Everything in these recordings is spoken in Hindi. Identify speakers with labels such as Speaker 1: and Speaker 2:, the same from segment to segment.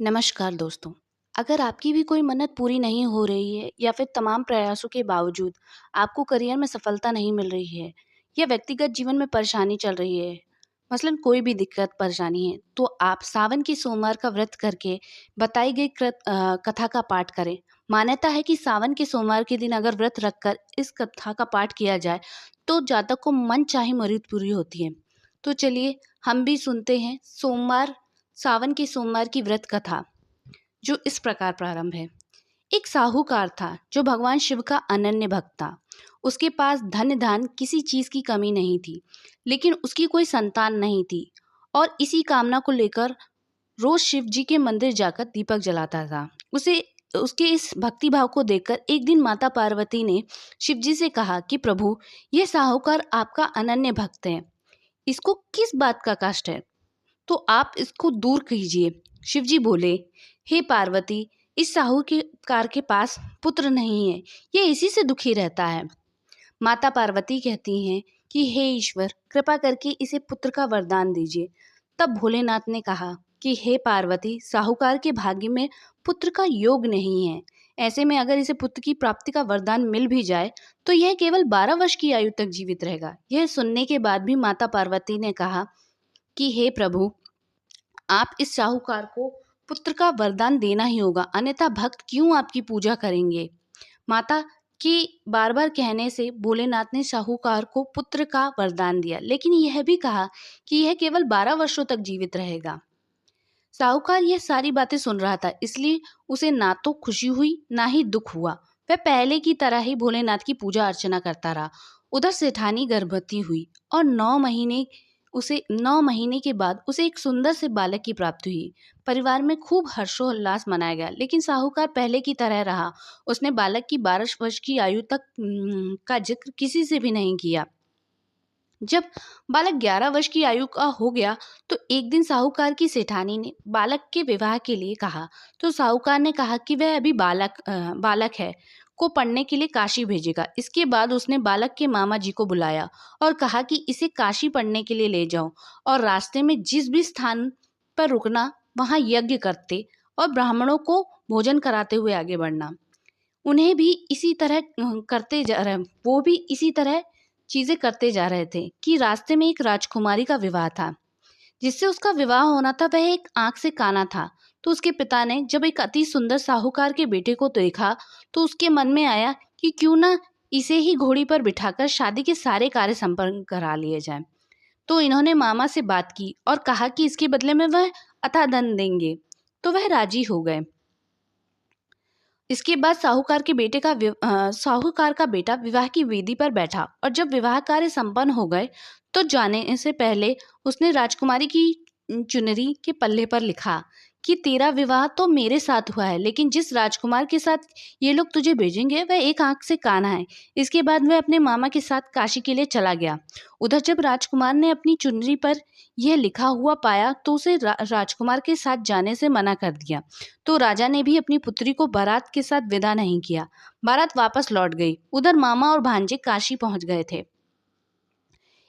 Speaker 1: नमस्कार दोस्तों। अगर आपकी भी कोई मन्नत पूरी नहीं हो रही है या फिर तमाम प्रयासों के बावजूद आपको करियर में सफलता नहीं मिल रही है या व्यक्तिगत जीवन में परेशानी चल रही है, मसलन कोई भी दिक्कत परेशानी है, तो आप सावन के सोमवार का व्रत करके बताई गई कथा का पाठ करें। मान्यता है कि सावन के सोमवार के दिन अगर व्रत रखकर इस कथा का पाठ किया जाए तो जातक को मन चाही मुरीद पूरी होती है। तो चलिए हम भी सुनते हैं सावन के सोमवार की व्रत कथा, जो इस प्रकार प्रारंभ है। एक साहूकार था जो भगवान शिव का अनन्य भक्त था। उसके पास धन धान किसी चीज की कमी नहीं थी, लेकिन उसकी कोई संतान नहीं थी और इसी कामना को लेकर रोज शिव जी के मंदिर जाकर दीपक जलाता था। उसे उसके इस भक्ति भाव को देखकर एक दिन माता पार्वती ने शिव जी से कहा कि प्रभु, यह साहूकार आपका अनन्य भक्त है, इसको किस बात का कष्ट है, तो आप इसको दूर कीजिए। शिवजी बोले, हे पार्वती, इस साहूकार के पास पुत्र नहीं है, ये इसी से दुखी रहता है। माता पार्वती कहती हैं कि हे ईश्वर, कृपा करके इसे पुत्र का वरदान दीजिए। तब भोलेनाथ ने कहा कि हे पार्वती, साहूकार के भाग्य में पुत्र का योग नहीं है। ऐसे में अगर इसे पुत्र की प्राप्ति का वरदान मिल भी जाए तो यह केवल 12 वर्ष की आयु तक जीवित रहेगा। यह सुनने के बाद भी माता पार्वती ने कहा कि हे प्रभु, आप इस साहूकार को पुत्र का वरदान देना ही होगा, अन्यथा भक्त क्यों आपकी पूजा करेंगे। माता के बार बार कहने से भोलेनाथ ने साहूकार को पुत्र का वरदान दिया, लेकिन यह भी कहा कि यह केवल 12 वर्षों तक जीवित रहेगा। साहूकार यह सारी बातें सुन रहा था, इसलिए उसे ना तो खुशी हुई ना ही दुख हुआ। वह पहले की तरह ही भोलेनाथ की पूजा अर्चना करता रहा। उधर सेठानी गर्भवती हुई और 9 महीने के बाद उसे एक सुंदर से बालक की प्राप्ति हुई। परिवार में खूब हर्षोल्लास मनाया गया, लेकिन साहूकार पहले की तरह रहा। उसने बालक की 12 वर्ष की आयु तक का जिक्र किसी से भी नहीं किया। जब बालक 11 वर्ष की आयु का हो गया तो एक दिन साहूकार की सेठानी ने बालक के विवाह के लिए कहा। तो साहूकार ने कहा कि वह अभी बालक है, को पढ़ने के लिए काशी भेजेगा। इसके बाद उसने बालक के मामा जी को बुलाया और कहा कि इसे काशी पढ़ने के लिए ले जाओ और रास्ते में जिस भी स्थान पर रुकना वहां यज्ञ करते और ब्राह्मणों को भोजन कराते हुए आगे बढ़ना। उन्हें भी इसी तरह करते जा रहे वो भी इसी तरह चीजें करते जा रहे थे कि रास्ते में एक राजकुमारी का विवाह था। जिससे उसका विवाह होना था वह एक आंख से काना था। तो उसके पिता ने जब एक अति सुंदर साहूकार के बेटे को देखा तो उसके मन में आया कि क्यों ना इसे ही घोड़ी पर बिठाकर शादी के सारे कार्य संपन्न करा लिए जाएं। तो इन्होंने मामा से बात की और कहा कि इसके बदले में वह अथाह धन देंगे। तो वह राजी हो गए। इसके बाद साहूकार का बेटा विवाह की वेदी पर बैठा और जब विवाह कार्य संपन्न हो गए तो जाने से पहले उसने राजकुमारी की चुनरी के पल्ले पर लिखा कि तेरा विवाह तो मेरे साथ हुआ है, लेकिन जिस राजकुमार के साथ ये लोग तुझे भेजेंगे वह एक आंख से काना है। इसके बाद वह अपने मामा के साथ काशी के लिए चला गया। उधर जब राजकुमार ने अपनी चुनरी पर यह लिखा हुआ पाया तो उसे राजकुमार के साथ जाने से मना कर दिया। तो राजा ने भी अपनी पुत्री को बारात के साथ विदा नहीं किया। बारात वापस लौट गई। उधर मामा और भांजे काशी पहुंच गए थे।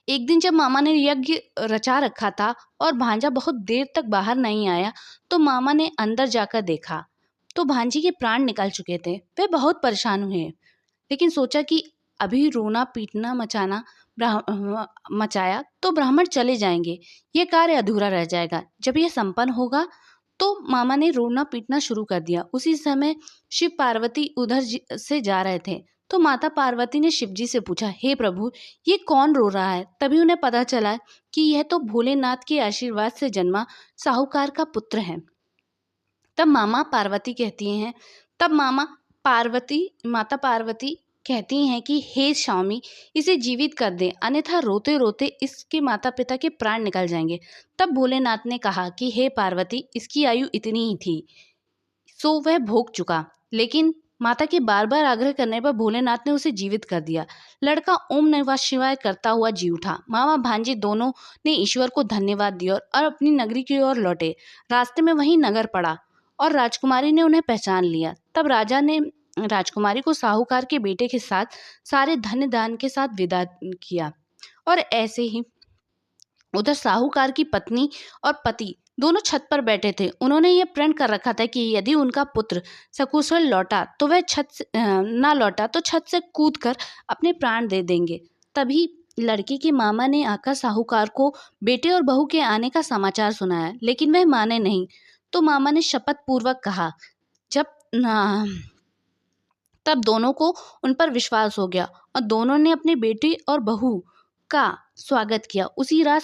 Speaker 1: एक दिन जब मामा ने यज्ञ रचा रखा था और भांजा बहुत देर तक बाहर नहीं आया तो मामा ने अंदर जाकर देखा तो भांजी के प्राण निकल चुके थे। वे बहुत परेशान हुए, लेकिन सोचा कि अभी रोना पीटना मचाया तो ब्राह्मण चले जाएंगे, ये कार्य अधूरा रह जाएगा। जब यह संपन्न होगा तो मामा ने रोना पीटना शुरू कर दिया। उसी समय शिव पार्वती उधर से जा रहे थे। तो माता पार्वती ने शिव जी से पूछा, हे प्रभु, ये कौन रो रहा है। तभी उन्हें पता चला कि यह तो भोलेनाथ के आशीर्वाद से जन्मा साहूकार का पुत्र है। तब मामा पार्वती कहती हैं तब माता पार्वती कहती हैं कि हे स्वामी, इसे जीवित कर दे, अन्यथा रोते रोते इसके माता पिता के प्राण निकल जाएंगे। तब भोलेनाथ ने कहा कि हे पार्वती, इसकी आयु इतनी ही थी, सो वह भोग चुका। लेकिन माता के बार बार आग्रह करने पर भोलेनाथ ने उसे जीवित कर दिया। लड़का ओम नमः शिवाय करता हुआ जी उठा। मामा भांजे दोनों ने ईश्वर को धन्यवाद दिया और अपनी नगरी की ओर लौटे। रास्ते में वही नगर पड़ा और राजकुमारी ने उन्हें पहचान लिया। तब राजा ने राजकुमारी को साहूकार के बेटे के साथ सारे धन दान के साथ विदा किया। और ऐसे ही उधर साहूकार की पत्नी और पति दोनों छत पर बैठे थे। उन्होंने ये प्रण कर रखा था कि यदि उनका पुत्र सकुशल लौटा तो वह ना लौटा तो छत से कूदकर अपने प्राण दे देंगे। तभी लड़की की मामा ने आकर साहूकार को बेटे और बहू के आने का समाचार सुनाया, लेकिन वह माने नहीं। तो मामा ने शपथ पूर्वक कहा, जब ना तब दोनों को उन पर विश्वास हो गया और दोनों ने अपनी बेटी और बहू का स्वागत किया। उसी रात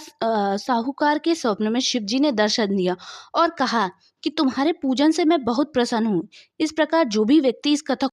Speaker 1: साहूकार के स्वप्न में शिव जी ने दर्शन दिया और कहा कि तुम्हारे पूजन से मैं बहुत प्रसन्न हूँ। इस प्रकार जो भी व्यक्ति इस कथा